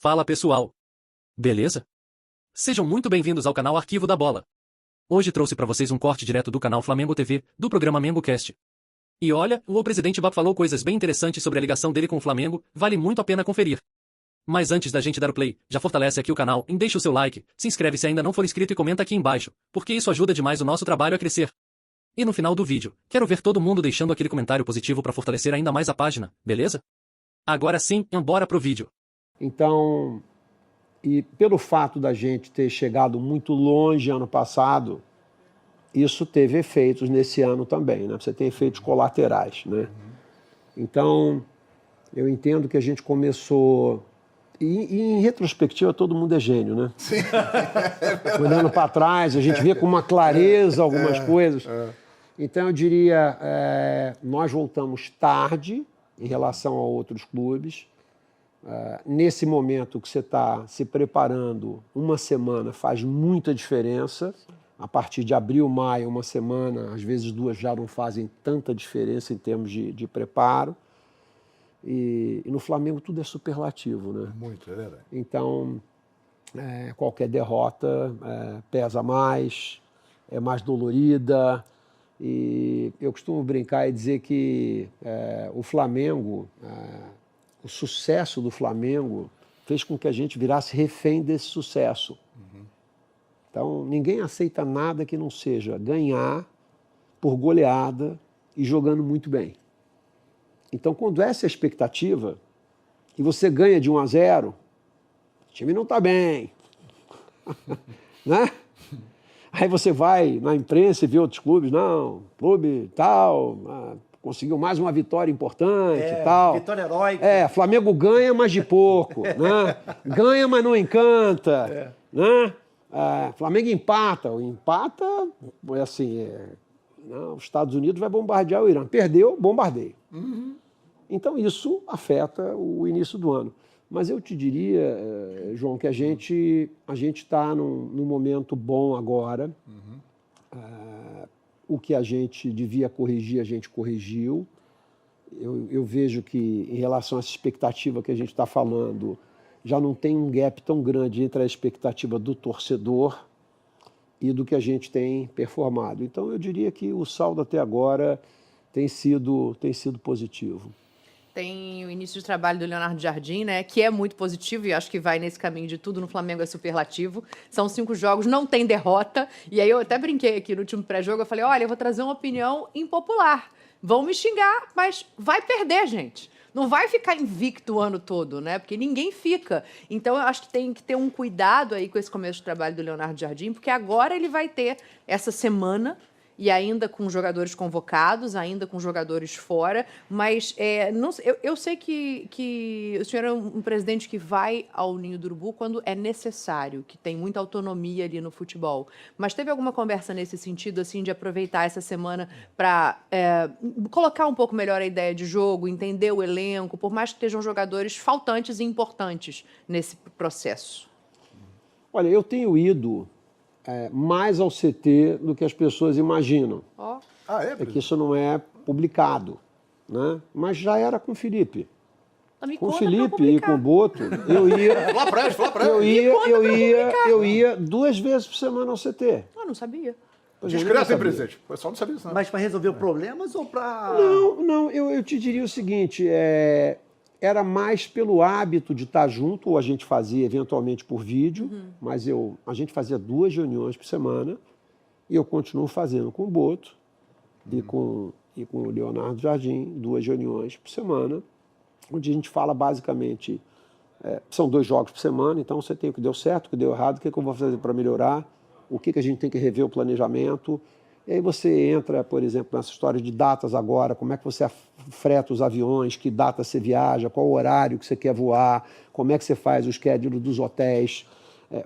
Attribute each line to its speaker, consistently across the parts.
Speaker 1: Fala pessoal! Beleza? Sejam muito bem-vindos ao canal Arquivo da Bola. Hoje trouxe para vocês um corte direto do canal Flamengo TV, do programa MengoCast. E olha, o presidente Bap falou coisas bem interessantes sobre a ligação dele com o Flamengo, vale muito a pena conferir. Mas antes da gente dar o play, já fortalece aqui o canal e deixa o seu like, se inscreve se ainda não for inscrito e comenta aqui embaixo, porque isso ajuda demais o nosso trabalho a crescer. E no final do vídeo, quero ver todo mundo deixando aquele comentário positivo para fortalecer ainda mais a página, beleza? Agora sim, bora pro vídeo.
Speaker 2: Então, e pelo fato da gente ter chegado muito longe ano passado, isso teve efeitos nesse ano também, né? Você tem efeitos colaterais, né? Então, eu entendo que a gente começou... E em retrospectiva, todo mundo é gênio, né?
Speaker 3: Sim.
Speaker 2: Olhando para trás, a gente vê com uma clareza algumas coisas. Então, eu diria, nós voltamos tarde em relação a outros clubes. Nesse momento que você está se preparando, uma semana faz muita diferença. A partir de abril, maio, uma semana, às vezes duas já não fazem tanta diferença em termos de preparo. E no Flamengo tudo é superlativo, né?
Speaker 3: Muito, é verdade.
Speaker 2: Então, qualquer derrota pesa mais, é mais dolorida. E eu costumo brincar e dizer que o Flamengo, o sucesso do Flamengo fez com que a gente virasse refém desse sucesso. Então, ninguém aceita nada que não seja ganhar por goleada e jogando muito bem. Então, quando essa é a expectativa, e você ganha de 1-0, o time não está bem. Né? Aí você vai na imprensa e vê outros clubes, não, clube tal, conseguiu mais uma vitória importante e tal.
Speaker 4: Vitória heróica.
Speaker 2: Flamengo ganha, mas de pouco. Né? Ganha, mas não encanta. Né? Flamengo empata. É assim, os Estados Unidos vai bombardear o Irã. Perdeu, bombardeio. Então, isso afeta o início do ano. Mas eu te diria, João, que a gente está num momento bom agora. O que a gente devia corrigir, a gente corrigiu. Eu vejo que, em relação a essa expectativa que a gente está falando, já não tem um gap tão grande entre a expectativa do torcedor e do que a gente tem performado. Então, eu diria que o saldo até agora tem sido positivo.
Speaker 5: Tem o início de trabalho do Leonardo Jardim, né, que é muito positivo e acho que vai nesse caminho de tudo no Flamengo é superlativo. São 5 jogos, não tem derrota. E aí eu até brinquei aqui no último pré-jogo, eu falei, olha, eu vou trazer uma opinião impopular. Vão me xingar, mas vai perder, gente. Não vai ficar invicto o ano todo, né? Porque ninguém fica. Então, eu acho que tem que ter um cuidado aí com esse começo de trabalho do Leonardo Jardim, porque agora ele vai ter essa semana e ainda com jogadores convocados, ainda com jogadores fora, mas eu sei que o senhor é um presidente que vai ao Ninho do Urubu quando é necessário, que tem muita autonomia ali no futebol, mas teve alguma conversa nesse sentido, assim, de aproveitar essa semana para colocar um pouco melhor a ideia de jogo, entender o elenco, por mais que estejam jogadores faltantes e importantes nesse processo?
Speaker 2: Olha, eu tenho ido mais ao CT do que as pessoas imaginam. É que isso não é publicado, né? Mas já era com o Felipe. Com o Felipe e com o Boto, eu ia... Eu ia 2 vezes por semana ao CT.
Speaker 5: Não sabia.
Speaker 3: Discreto, hein, presidente? O pessoal não sabia isso, não.
Speaker 4: Mas para resolver problemas ou para...
Speaker 2: Não, eu te diria o seguinte, era mais pelo hábito de estar junto, ou a gente fazia eventualmente por vídeo, mas a gente fazia 2 reuniões por semana, e eu continuo fazendo com o Boto e com o Leonardo Jardim, 2 reuniões por semana, onde a gente fala basicamente, são 2 jogos por semana, então você tem o que deu certo, o que deu errado, o que eu vou fazer para melhorar, o que a gente tem que rever o planejamento. E aí você entra, por exemplo, nessa história de datas agora, como é que você freta os aviões, que data você viaja, qual o horário que você quer voar, como é que você faz o schedule dos hotéis,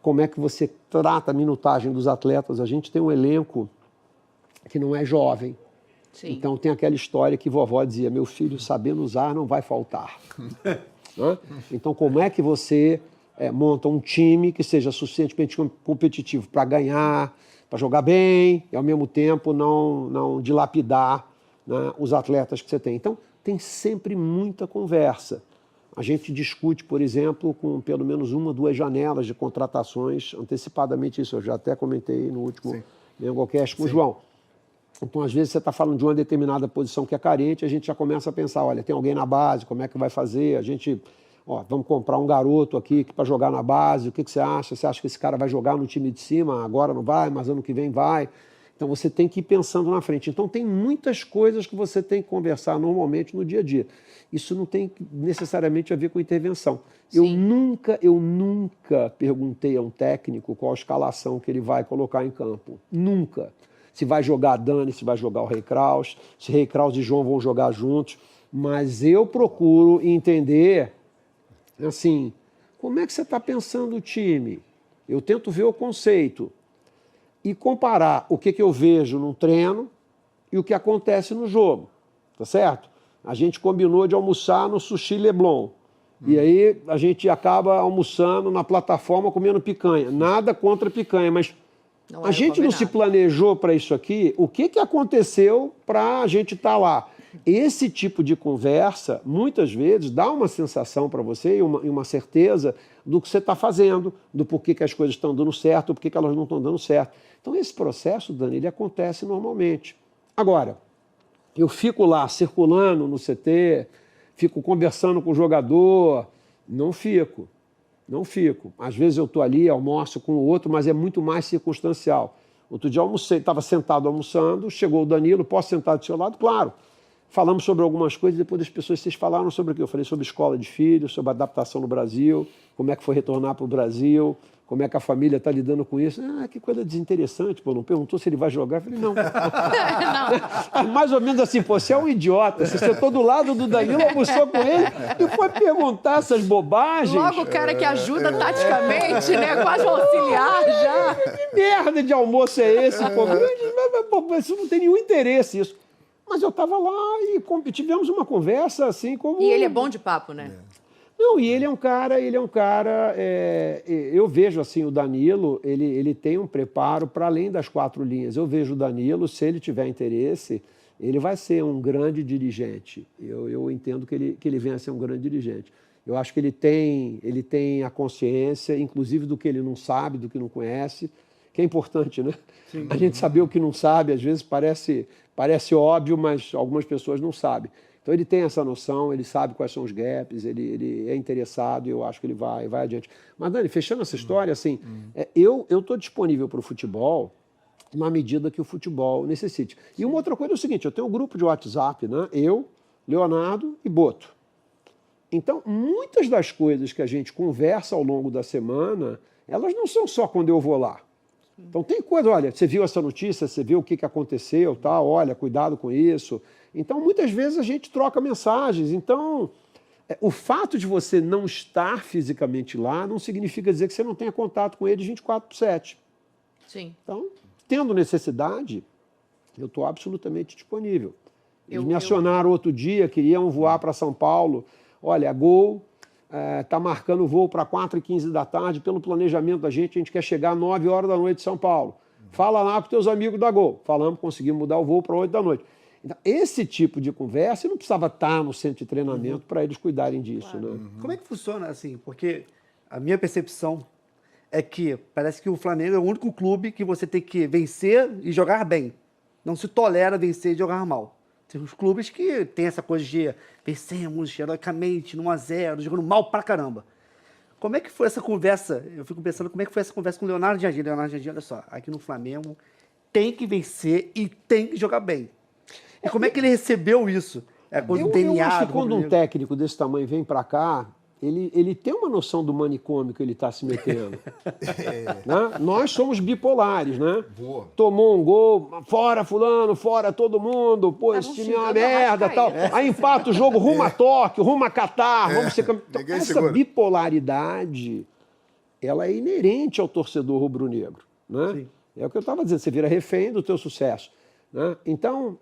Speaker 2: como é que você trata a minutagem dos atletas. A gente tem um elenco que não é jovem. Sim. Então tem aquela história que vovó dizia, meu filho sabendo usar não vai faltar. Né? Então como é que você monta um time que seja suficientemente competitivo para ganhar, para jogar bem e, ao mesmo tempo, não dilapidar, né, os atletas que você tem. Então, tem sempre muita conversa. A gente discute, por exemplo, com pelo menos 1 ou 2 janelas de contratações antecipadamente, isso eu já até comentei no último MengoCast com o João. Então, às vezes, você está falando de uma determinada posição que é carente, a gente já começa a pensar, olha, tem alguém na base, como é que vai fazer? A gente, vamos comprar um garoto aqui para jogar na base, o que você acha? Você acha que esse cara vai jogar no time de cima? Agora não vai, mas ano que vem vai. Então, você tem que ir pensando na frente. Então, tem muitas coisas que você tem que conversar normalmente no dia a dia. Isso não tem necessariamente a ver com intervenção. Eu nunca perguntei a um técnico qual a escalação que ele vai colocar em campo. Nunca. Se vai jogar a Dani, se vai jogar o Rei Kraus, se Rei Kraus e João vão jogar juntos. Mas eu procuro entender, assim, como é que você está pensando o time? Eu tento ver o conceito e comparar o que eu vejo num treino e o que acontece no jogo, tá certo? A gente combinou de almoçar no Sushi Leblon. E aí a gente acaba almoçando na plataforma comendo picanha. Nada contra picanha, mas a gente não se planejou para isso aqui. O que aconteceu para a gente estar lá? Esse tipo de conversa, muitas vezes, dá uma sensação para você e uma certeza do que você está fazendo, do porquê que as coisas estão dando certo, ou porquê que elas não estão dando certo. Então, esse processo, Dani, ele acontece normalmente. Agora, eu fico lá circulando no CT, fico conversando com o jogador, não fico. Às vezes eu estou ali, almoço com o outro, mas é muito mais circunstancial. Outro dia eu almocei, estava sentado almoçando, chegou o Danilo, posso sentar do seu lado? Claro. Falamos sobre algumas coisas, depois das pessoas, vocês falaram sobre o quê? Eu falei sobre escola de filhos, sobre adaptação no Brasil, como é que foi retornar para o Brasil, como é que a família está lidando com isso. Que coisa desinteressante, pô, não perguntou se ele vai jogar. Eu falei, não. Mais ou menos assim, pô, você é um idiota, você sentou do lado do Danilo, almoçou com ele e foi perguntar essas bobagens.
Speaker 5: Logo o cara que ajuda taticamente, né? Quase um auxiliar já.
Speaker 2: Que merda de almoço é esse, pô? Isso não tem nenhum interesse, isso. Mas eu estava lá e tivemos uma conversa assim como...
Speaker 5: E ele é bom de papo, né?
Speaker 2: Não, e ele é um cara, eu vejo assim, o Danilo, ele tem um preparo para além das 4 linhas. Eu vejo o Danilo, se ele tiver interesse, ele vai ser um grande dirigente. Eu entendo que ele venha a ser um grande dirigente. Eu acho que ele tem a consciência, inclusive do que ele não sabe, do que não conhece, que é importante, né? Sim. A gente saber o que não sabe, às vezes parece óbvio, mas algumas pessoas não sabem. Então ele tem essa noção, ele sabe quais são os gaps, ele é interessado e eu acho que ele vai adiante. Mas, Dani, fechando essa história, assim, eu estou disponível para o futebol na medida que o futebol necessite. E uma outra coisa é o seguinte, eu tenho um grupo de WhatsApp, né? Eu, Leonardo e Boto. Então, muitas das coisas que a gente conversa ao longo da semana, elas não são só quando eu vou lá. Então tem coisa, olha, você viu essa notícia, você viu o que aconteceu, tá? Olha, cuidado com isso. Então, muitas vezes a gente troca mensagens. Então, o fato de você não estar fisicamente lá não significa dizer que você não tenha contato com eles 24/7.
Speaker 5: Sim.
Speaker 2: Então, tendo necessidade, eu estou absolutamente disponível. Eles me acionaram outro dia, queriam voar para São Paulo. Olha, a Gol está marcando o voo para 4h15 da tarde. Pelo planejamento da gente, a gente quer chegar às 9 horas da noite em São Paulo. Fala lá com teus amigos da Gol. Falamos, conseguimos mudar o voo para 8 da noite. Então, esse tipo de conversa, não precisava estar no centro de treinamento para eles cuidarem disso. Claro. Né?
Speaker 4: Como é que funciona assim? Porque a minha percepção é que parece que o Flamengo é o único clube que você tem que vencer e jogar bem. Não se tolera vencer e jogar mal. Tem os clubes que tem essa coisa de vencemos heroicamente, 1-0, jogando mal pra caramba. Como é que foi essa conversa? Eu fico pensando como é que foi essa conversa com o Leonardo Jardim. Leonardo Jardim, olha só, aqui no Flamengo tem que vencer e tem que jogar bem. E como é que ele recebeu isso?
Speaker 2: Eu acho que quando um técnico desse tamanho vem para cá, ele tem uma noção do manicômio que ele está se metendo. Né? Nós somos bipolares, né?
Speaker 3: Boa.
Speaker 2: Tomou um gol, fora fulano, fora todo mundo, pô, esse time é uma merda, tal. Aí empata o jogo rumo a Tóquio, rumo a Catar, vamos ser campeão. Então, essa bipolaridade, ela é inerente ao torcedor rubro-negro, né? Sim. É o que eu estava dizendo, você vira refém do teu sucesso. Né? Então,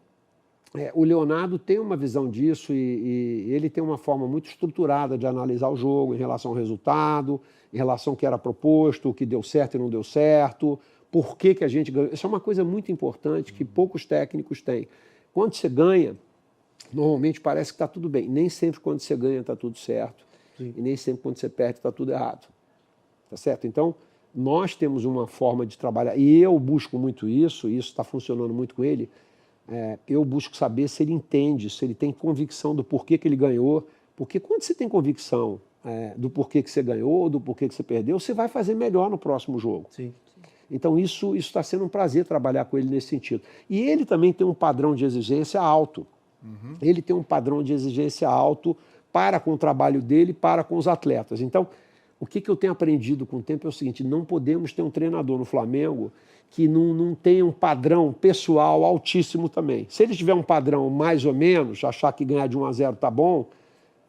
Speaker 2: o Leonardo tem uma visão disso e ele tem uma forma muito estruturada de analisar o jogo em relação ao resultado, em relação ao que era proposto, o que deu certo e não deu certo, por que a gente ganhou. Isso é uma coisa muito importante que poucos técnicos têm. Quando você ganha, normalmente parece que está tudo bem. Nem sempre quando você ganha está tudo certo. E nem sempre quando você perde está tudo errado. Tá certo? Então, nós temos uma forma de trabalhar, e eu busco muito isso, e isso está funcionando muito com ele, eu busco saber se ele entende, se ele tem convicção do porquê que ele ganhou, porque quando você tem convicção do porquê que você ganhou, do porquê que você perdeu, você vai fazer melhor no próximo jogo.
Speaker 4: Sim.
Speaker 2: Então, isso está sendo um prazer trabalhar com ele nesse sentido. E ele também tem um padrão de exigência alto. Ele tem um padrão de exigência alto para com o trabalho dele, para com os atletas. Então, o que eu tenho aprendido com o tempo é o seguinte, não podemos ter um treinador no Flamengo que não tenha um padrão pessoal altíssimo também. Se ele tiver um padrão mais ou menos, achar que ganhar de 1-0 tá bom,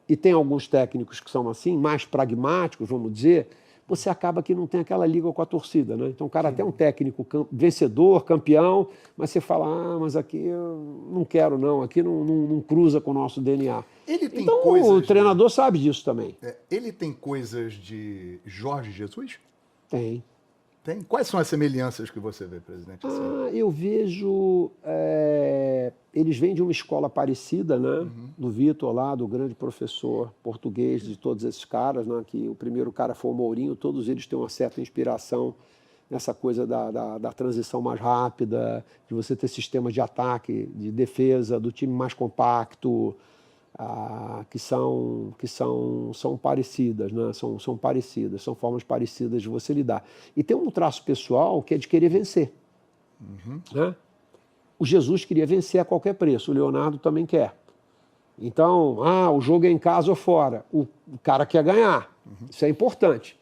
Speaker 2: e tem alguns técnicos que são assim, mais pragmáticos, vamos dizer, você acaba que não tem aquela liga com a torcida, né? Então o cara até é um técnico vencedor, campeão, mas você fala, mas aqui eu não quero não, aqui não cruza com o nosso DNA.
Speaker 3: Ele tem
Speaker 2: então
Speaker 3: coisas
Speaker 2: o treinador sabe disso também.
Speaker 3: Ele tem coisas de Jorge Jesus?
Speaker 2: Tem.
Speaker 3: Tem? Quais são as semelhanças que você vê, presidente? Assim?
Speaker 2: Eu vejo... eles vêm de uma escola parecida, né? Do Vitor lá, do grande professor português, de todos esses caras, né? Que o primeiro cara foi o Mourinho, todos eles têm uma certa inspiração nessa coisa da transição mais rápida, de você ter sistemas de ataque, de defesa, do time mais compacto, que são parecidas, né? São parecidas, são formas parecidas de você lidar. E tem um traço pessoal que é de querer vencer. Né? O Jesus queria vencer a qualquer preço, o Leonardo também quer. Então, o jogo é em casa ou fora. O cara quer ganhar, isso é importante.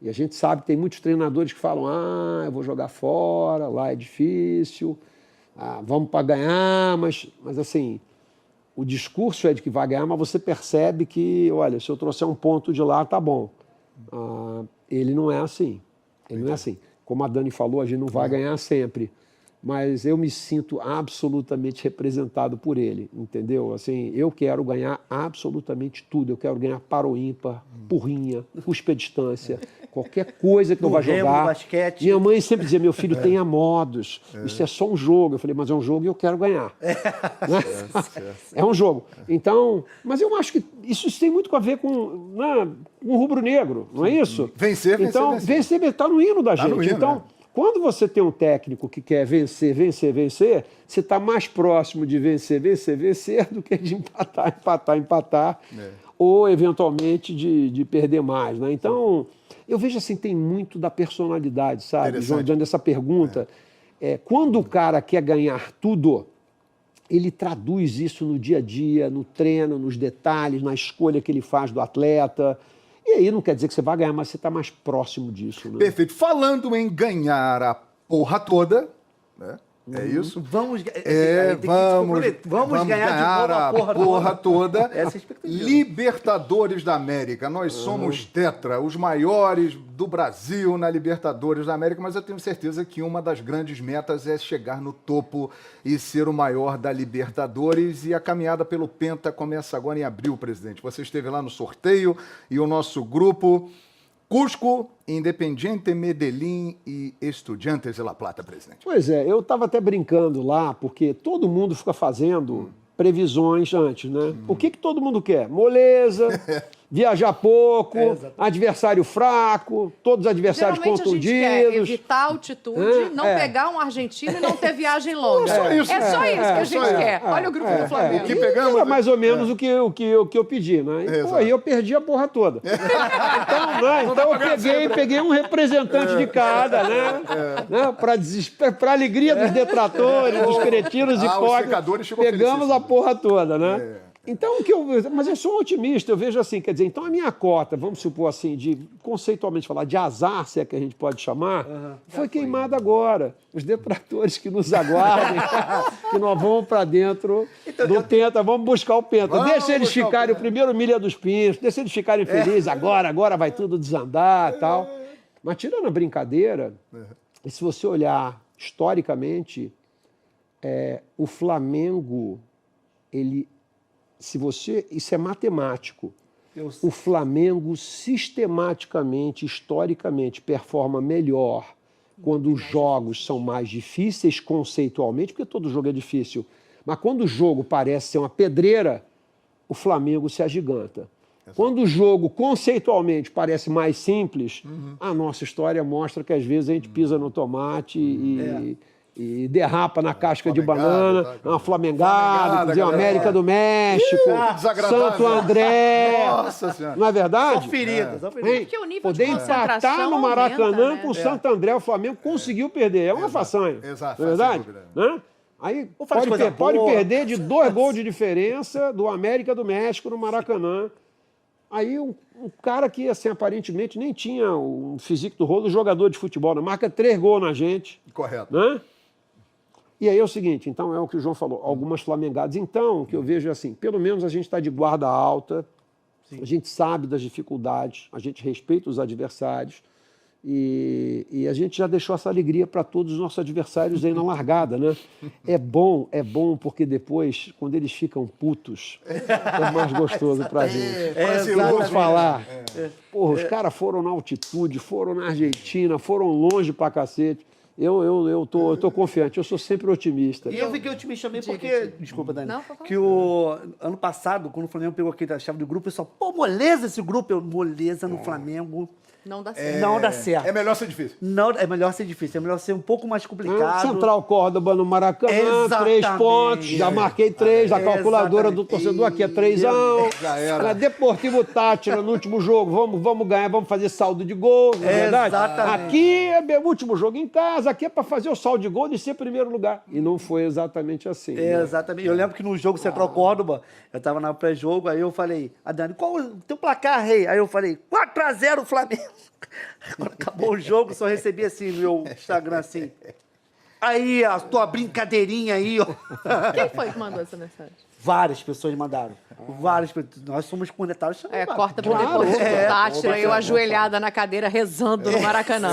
Speaker 2: E a gente sabe que tem muitos treinadores que falam, eu vou jogar fora, lá é difícil, vamos para ganhar, mas assim... O discurso é de que vai ganhar, mas você percebe que, olha, se eu trouxer um ponto de lá, tá bom. Ele não é assim. Ele não é assim. Como a Dani falou, a gente não vai ganhar sempre. Mas eu me sinto absolutamente representado por ele, entendeu? Assim, eu quero ganhar absolutamente tudo. Eu quero ganhar para o ímpar, porrinha, cuspe a distância, qualquer coisa que eu vá jogar.
Speaker 4: Basquete.
Speaker 2: Minha mãe sempre dizia, meu filho, tenha modos. Isso é só um jogo. Eu falei, mas é um jogo e eu quero ganhar. Né? É um jogo. Então, mas eu acho que isso tem muito a ver com o rubro-negro, não é isso?
Speaker 3: Vencer,
Speaker 2: então, vencer está no hino da gente.
Speaker 3: No hino,
Speaker 2: então, quando você tem um técnico que quer vencer, você está mais próximo de vencer do que de empatar, ou eventualmente de perder mais. Né? Então, eu vejo assim, tem muito da personalidade, sabe, João, diante dessa pergunta. Quando o cara quer ganhar tudo, ele traduz isso no dia a dia, no treino, nos detalhes, na escolha que ele faz do atleta. E aí não quer dizer que você vai ganhar, mas você está mais próximo disso. Né?
Speaker 3: Perfeito. Falando em ganhar a porra toda, né? É isso?
Speaker 4: Vamos ganhar de novo
Speaker 3: a porra toda.
Speaker 4: Essa é a expectativa.
Speaker 3: Libertadores da América. Nós somos tetra, os maiores do Brasil na Libertadores da América, mas eu tenho certeza que uma das grandes metas é chegar no topo e ser o maior da Libertadores. E a caminhada pelo Penta começa agora em abril, presidente. Você esteve lá no sorteio e o nosso grupo... Cusco, Independiente, Medellín e Estudiantes de La Plata, presidente.
Speaker 2: Pois é, eu estava até brincando lá, porque todo mundo fica fazendo previsões antes, né? O que todo mundo quer? Moleza, viajar pouco, adversário fraco, todos os adversários contundidos.
Speaker 5: A gente quer evitar altitude, não pegar um argentino e não ter viagem longa. É só isso que a gente quer. Olha o grupo do Flamengo.
Speaker 3: O que pegamos...
Speaker 2: Era mais ou menos o que eu pedi, né? E aí eu perdi a porra toda. Então eu peguei um representante de cada, né? Para alegria dos detratores, dos cretinos e hipócritas, pegamos a porra toda, né? Então, mas eu sou um otimista, eu vejo assim, quer dizer, então a minha cota, vamos supor assim, de conceitualmente falar, de azar, se é que a gente pode chamar, foi queimada agora. Os detratores que nos aguardem, que nós vamos para dentro do Penta, vamos buscar o Penta. Deixa eles ficarem, o primeiro Milha dos Pintos, deixa eles ficarem felizes, agora vai tudo desandar e tal. Mas tirando a brincadeira, e se você olhar historicamente, o Flamengo, isso é matemático. O Flamengo sistematicamente, historicamente, performa melhor quando os jogos são mais difíceis conceitualmente, porque todo jogo é difícil, mas quando o jogo parece ser uma pedreira, o Flamengo se agiganta. Quando o jogo, conceitualmente, parece mais simples, a nossa história mostra que, às vezes, a gente pisa no tomate e derrapa na casca de banana, uma flamengada, quer dizer, América do México,
Speaker 3: desagradável.
Speaker 2: Santo André.
Speaker 3: Nossa Senhora.
Speaker 2: não é verdade?
Speaker 4: Só feridas, só feridas.
Speaker 2: Hein?
Speaker 5: Porque o nível de
Speaker 2: Poder
Speaker 5: concentração
Speaker 2: empatar no Maracanã
Speaker 5: aumenta, né?
Speaker 2: com o Santo André, o Flamengo conseguiu perder. É uma façanha.
Speaker 3: Exato,
Speaker 2: Não é verdade?
Speaker 3: sem dúvida.
Speaker 2: Né? Aí
Speaker 4: Vou falar de coisa
Speaker 2: pode
Speaker 4: boa.
Speaker 2: perder de 2 gols de diferença do América do México no Maracanã. Aí um cara que, assim, aparentemente nem tinha o físico do rolo, jogador de futebol, né? Marca 3 gols na gente.
Speaker 3: Correto.
Speaker 2: Né? E aí é o seguinte, então é o que o João falou, algumas flamengadas. Então, o que eu vejo é assim, pelo menos a gente está de guarda alta, a gente sabe das dificuldades, a gente respeita os adversários e a gente já deixou essa alegria para todos os nossos adversários aí na largada, né? É bom porque depois, quando eles ficam putos, é mais gostoso pra gente. Eu vou falar, porra, os caras foram na altitude, foram na Argentina, foram longe pra cacete. Eu tô confiante, eu sou sempre otimista.
Speaker 4: E eu fiquei otimista também
Speaker 5: Diga,
Speaker 4: porque...
Speaker 5: diga.
Speaker 4: Desculpa, Dani.
Speaker 5: Não, pode falar.
Speaker 4: Que o ano passado, quando o Flamengo pegou aqui da chave do grupo, o pessoal, pô, moleza esse grupo. Moleza no Flamengo.
Speaker 5: Não dá certo.
Speaker 4: Não dá certo.
Speaker 3: É melhor ser difícil.
Speaker 4: Não, é melhor ser difícil, é melhor ser um pouco mais complicado.
Speaker 2: Central Córdoba no Maracanã,
Speaker 4: Exatamente.
Speaker 2: 3 pontos, já marquei 3, a calculadora do torcedor aqui é 3-1.
Speaker 3: Já era.
Speaker 2: Deportivo Táchira no último jogo, vamos ganhar, vamos fazer saldo de gol, não é verdade?
Speaker 4: Exatamente.
Speaker 2: Aqui é o último jogo em casa, aqui é para fazer o saldo de gol e ser primeiro lugar. E não foi exatamente assim. né?
Speaker 4: Exatamente. Eu lembro que no jogo Central Córdoba, eu tava na pré-jogo, aí eu falei, a Dani, qual o teu placar, rei? Aí eu falei, 4-0 Flamengo. Quando acabou o jogo, só recebi assim no meu Instagram, assim. Aí, a tua brincadeirinha aí, ó.
Speaker 5: Quem foi que mandou essa mensagem?
Speaker 4: Várias pessoas mandaram. Várias pessoas. Nós somos conectados.
Speaker 5: Corta pro
Speaker 2: Claro.
Speaker 5: Deportivo Táchira,
Speaker 3: opa,
Speaker 5: eu
Speaker 3: opa.
Speaker 5: ajoelhada na cadeira, rezando no Maracanã.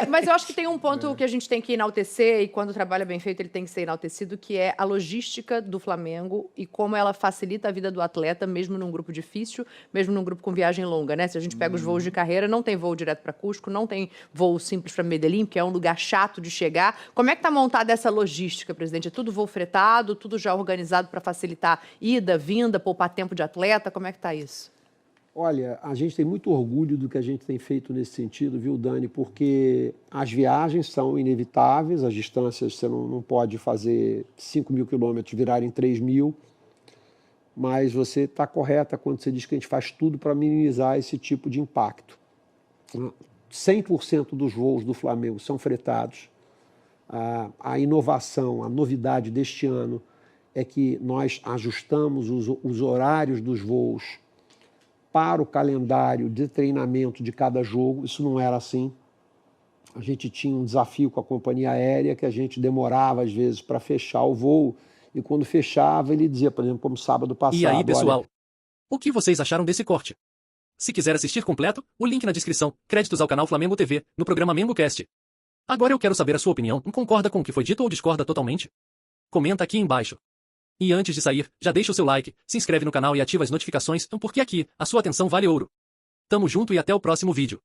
Speaker 5: Mas eu acho que tem um ponto que a gente tem que enaltecer, e quando o trabalho é bem feito, ele tem que ser enaltecido, que é a logística do Flamengo e como ela facilita a vida do atleta, mesmo num grupo difícil, mesmo num grupo com viagem longa, né? Se a gente pega os voos de carreira, não tem voo direto para Cusco, não tem voo simples para Medellín, que é um lugar chato de chegar. Como é que está montada essa logística, presidente? É tudo voo fretado, tudo já organizado para facilitar ida, vinda, poupar tempo de atleta? Como é que está isso?
Speaker 2: Olha, a gente tem muito orgulho do que a gente tem feito nesse sentido, viu, Dani? Porque as viagens são inevitáveis, as distâncias você não pode fazer 5.000 quilômetros virarem 3.000, mas você está correta quando você diz que a gente faz tudo para minimizar esse tipo de impacto. 100% dos voos do Flamengo são fretados. A inovação, a novidade deste ano é que nós ajustamos os horários dos voos para o calendário de treinamento de cada jogo. Isso não era assim. A gente tinha um desafio com a companhia aérea que a gente demorava, às vezes, para fechar o voo. E quando fechava, ele dizia, por exemplo, como sábado passado...
Speaker 1: E aí, pessoal?
Speaker 2: olha,
Speaker 1: O que vocês acharam desse corte? Se quiser assistir completo, o link na descrição. Créditos ao canal Flamengo TV, no programa MemboCast. Agora eu quero saber a sua opinião. Concorda com o que foi dito ou discorda totalmente? Comenta aqui embaixo. E antes de sair, já deixa o seu like, se inscreve no canal e ativa as notificações, porque aqui, a sua atenção vale ouro. Tamo junto e até o próximo vídeo.